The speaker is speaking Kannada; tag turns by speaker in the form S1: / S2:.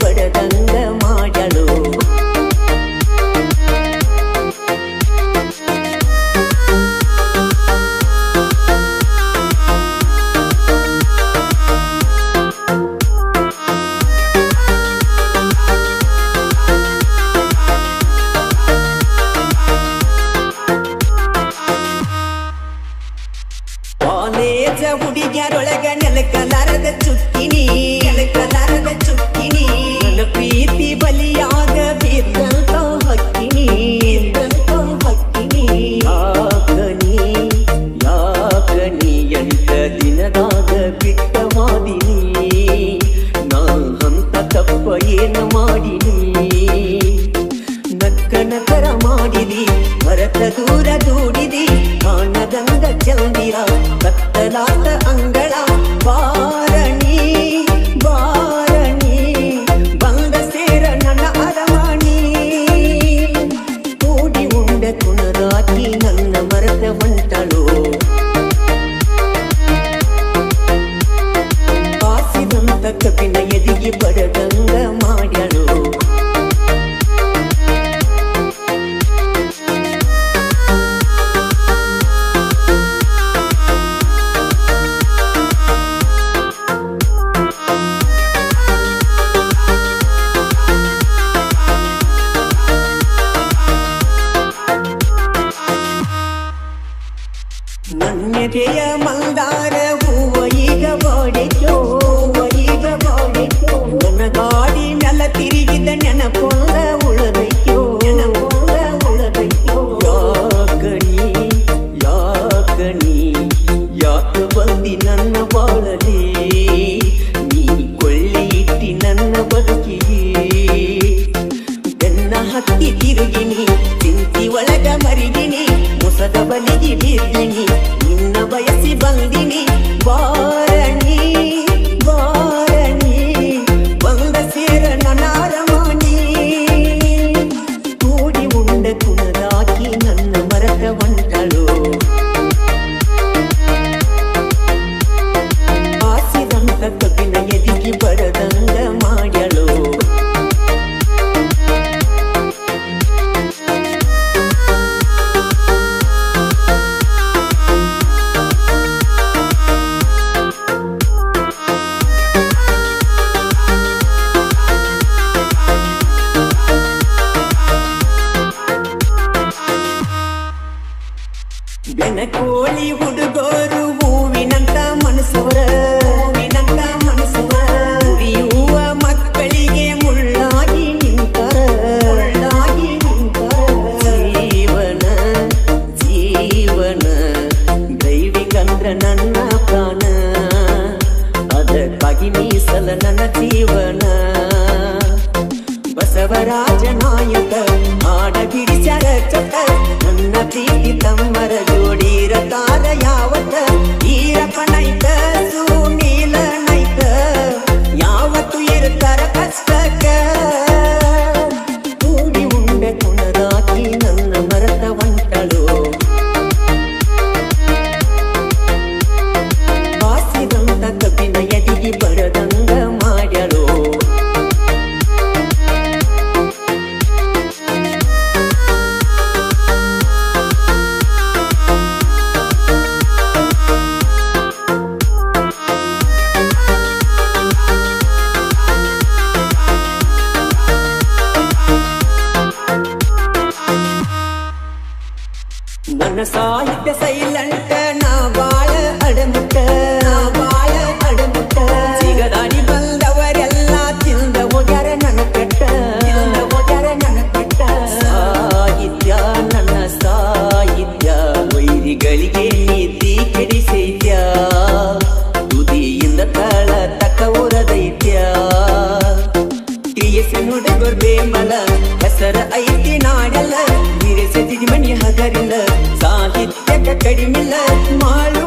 S1: ಬಡದಂಗ ಮಾಡಲು ಹುಡುಗಿಯರೊಳಗ ನೆಲಕಲಾರದ ಚುಕ್ಕಿನಿ ನನ್ನ ಪ್ರೀತಿ ಬಲಿಯಾಗ ಬಿದ್ದಂತ ಹಕ್ಕಿನಿ ಯಾಕನಿ ಎಂಟ ದಿನದಾಗ ಬಿಟ್ಟ ಮಾಡಿನಿ ನಾ ಅಂತ ತಪ್ಪ ಏನು ಮಾಡಿನಿ ನಕ್ಕನಕರ ಮಾಡಿದಿ ಭರತ ದೂರ ದೂಡಿದಿ ಕಾಣದಂಗ ಚಂದಿರ ಕತ್ತಲಾದ ಅಂಗಳ ಬಾರಣಿ ಬಂದ ಸೇರ ನನ್ನ ಅರಮಣಿ ಕೂಡಿ ಉಂಡ ಕುಣದಾಕಿ ನನ್ನ ಮರದ ಹೊಂಟಳು ಆಸಿದಂತ ಕಪಿನ ಎದಿಗೆ ಬಡದಂಗ ಮಾಡ್ಯಳು ನನ್ನೆದೆಯ ಮಂದಾರ ಹೂವ ಈಗ ಬಾಡಿಕೋ ನನ್ನ ಗಾಡಿ ನೆಲ ತಿರುಗಿದ ನೆನಪೊಂದ ಉಳದೈಕೋ ಯಾಕನಿ ಯಾಕ ಬಂದಿ ನನ್ನ ಬಾಳಲಿ ನೀ ಕೊಳ್ಳಿ ಇಟ್ಟಿ ನನ್ನ ಬದುಕಿಗೆ ಬೆನ್ನ ಹತ್ತಿ ತಿರುಗಿನಿ ಚಿಂತಿ ಒಳಗ ಮರಿಗಿನಿ ಮುಸದ ಬಲಿಗೆ ಬೀರ್ದಿನಿ ನಿನ್ನ ಬಯಸಿ ಬಂದಿನಿ ಬಾರಣಿ ಬಂದ ಸೇರ ನನ್ನ ಅರಮಣಿ ಕೂಡಿ ಉಂಡ ಕುಣದಾಕಿ ನನ್ನ ಮರದ ಹೊಂಟಳು ಆಸಿದಂತ ಕಪಿನ ಎದಿಗೆ ಬಡದಂಗ ಮಾಡ್ಯಳು ಬೆನಕೋಳಿ ಹುಡುಗೋರು ಹೂವಿನಂತ ಮನಸ್ಸವರ ಉರಿಯುವ ಮಕ್ಕಳಿಗೆ ಮುಳ್ಳಾಗಿ ನಿಂತರ ಜೀವನ ದೈವಿಕಂದ್ರ ನನ್ನ ಪ್ರಾಣ ಅದಕ್ಕಾಗಿ ಮೀಸಲ ನನ್ನ ಜೀವನ ಬಸವರಾಜ ನಾಯಕ ಆಡ ಬಿಡಿಸ್ಯಾರ ಚಟ ನನ್ನ ಪ್ರೀತಿ ತಮ್ಮರ ಜೋಡಿರತಾರ ಯಾವತ್ತ ಈರಪ್ಪ ನೈತ ಸುನೀಲ ನೈತ ಯಾವತ್ತು ಇರ್ತಾರ ಕಷ್ಟಕ್ಕ ಕೂಡಿ ಉಂಡ ಕುಣದಾಕಿ ನನ್ನ ಮರದ ಹೊಂಟಳು ಬಾಸಿದಂತ ಕಪಿನ ಎದಿಗೆ ಬಡದಂಗ ಮಾಡ್ಯಳು ನನ್ನ ಸಾಹಿತ್ಯ ಸೈಲೆಂಟ ನಾ ಬಾಳ ಅಡಮುಟ್ಟ ಸಿಗದಾಡಿ ಬಂದವರೆಲ್ಲ ತಿಂದ ಹೋಗ್ಯಾರ ನನ್ನ ಪೆಟ್ಟ ಸಾಹಿತ್ಯ ನನ್ನ ಸಾಹಿತ್ಯ ವೈರಿಗಳಿಗೆ ನೀತಿ ಕೆಡಿಸೈತ್ಯ ತುದಿಯಿಂದ ತಳ ತಕ್ಕ ಉರದೈತ್ಯ ಕ್ರಿಯೆಸಿ ನುಡುಗೋರ್ ಬೇಮಲ ಹೆಸರ ಐತಿ ನಾಡಲ್ಲ ಮಣಿ ಹಗರಿಲ್ಲ ಸಾಹಿತ್ಯಕ ಕಡಿಮಿಲ್ಲ ಮಾಡು